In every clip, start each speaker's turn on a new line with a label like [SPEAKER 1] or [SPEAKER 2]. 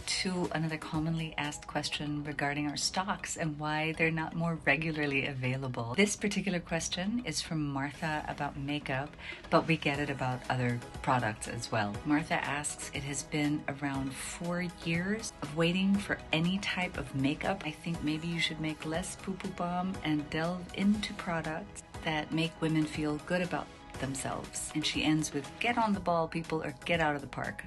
[SPEAKER 1] to another commonly asked question regarding our stocks and why they're not more regularly available. This particular question is from Martha about makeup, but we get it about other products as well. Martha asks, it has been around 4 years of waiting for any type of makeup. I think maybe you should make less poo-poo bomb and delve into products that make women feel good about themselves. And she ends with, get on the ball, people, or get out of the park.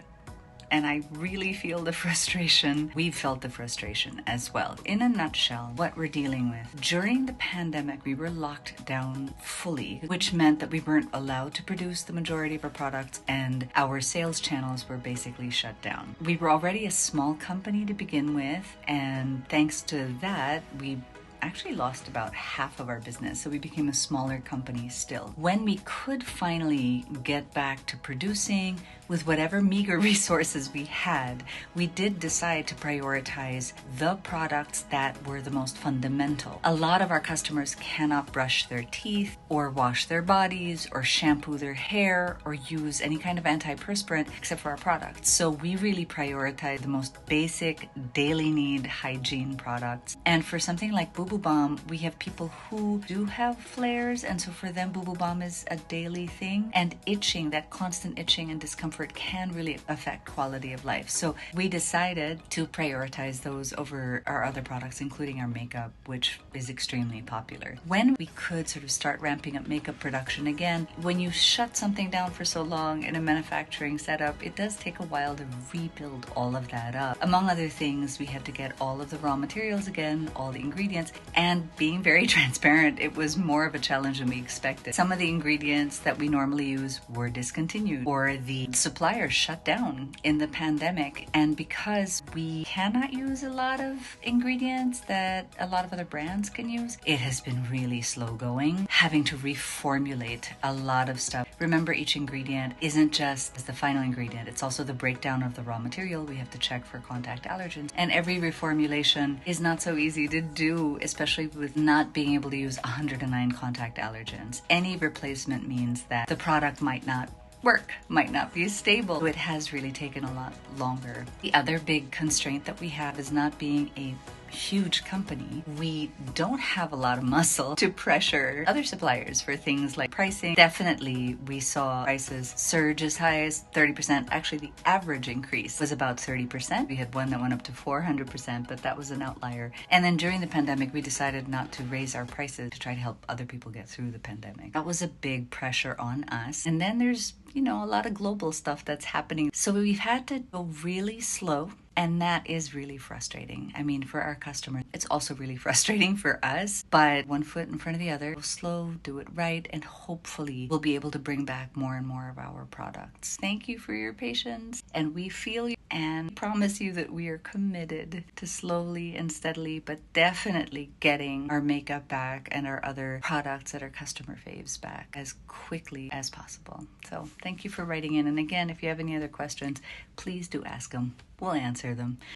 [SPEAKER 1] And I really feel the frustration. We've felt the frustration as well. In a nutshell, what we're dealing with. During the pandemic, we were locked down fully, which meant that we weren't allowed to produce the majority of our products and our sales channels were basically shut down. We were already a small company to begin with, and thanks to that, we actually lost about half of our business, so we became a smaller company still. When we could finally get back to producing with whatever meager resources we had, we did decide to prioritize the products that were the most fundamental. A lot of our customers cannot brush their teeth or wash their bodies or shampoo their hair or use any kind of antiperspirant except for our products. So we really prioritize the most basic daily need hygiene products. And for something like Boo Boo Balm, we have people who do have flares, and so for them Boo Boo Balm is a daily thing. And itching, that constant itching and discomfort can really affect quality of life. So we decided to prioritize those over our other products, including our makeup, which is extremely popular. When we could sort of start ramping up makeup production again, when you shut something down for so long in a manufacturing setup, it does take a while to rebuild all of that up. Among other things, we had to get all of the raw materials again, all the ingredients, and being very transparent, it was more of a challenge than we expected. Some of the ingredients that we normally use were discontinued, or the suppliers shut down in the pandemic. And because we cannot use a lot of ingredients that a lot of other brands can use, it has been really slow going, having to reformulate a lot of stuff. Remember, each ingredient isn't just the final ingredient, it's also the breakdown of the raw material. We have to check for contact allergens, and every reformulation is not so easy to do, especially with not being able to use 109 contact allergens. Any replacement means that the product might not work, might not be stable. So it has really taken a lot longer. The other big constraint that we have is not being a huge company. We don't have a lot of muscle to pressure other suppliers for things like pricing. Definitely, we saw prices surge as high as 30%. Actually, the average increase was about 30%. We had one that went up to 400%, but that was an outlier. And then during the pandemic, we decided not to raise our prices to try to help other people get through the pandemic. That was a big pressure on us. And then there's, a lot of global stuff that's happening. So we've had to go really slow. And that is really frustrating. I mean, for our customers, it's also really frustrating for us, but one foot in front of the other. We'll slow, do it right, and hopefully we'll be able to bring back more and more of our products. Thank you for your patience, and we feel you and promise you that we are committed to slowly and steadily, but definitely getting our makeup back and our other products that are customer faves back as quickly as possible. So thank you for writing in. And again, if you have any other questions, please do ask them. We'll answer them.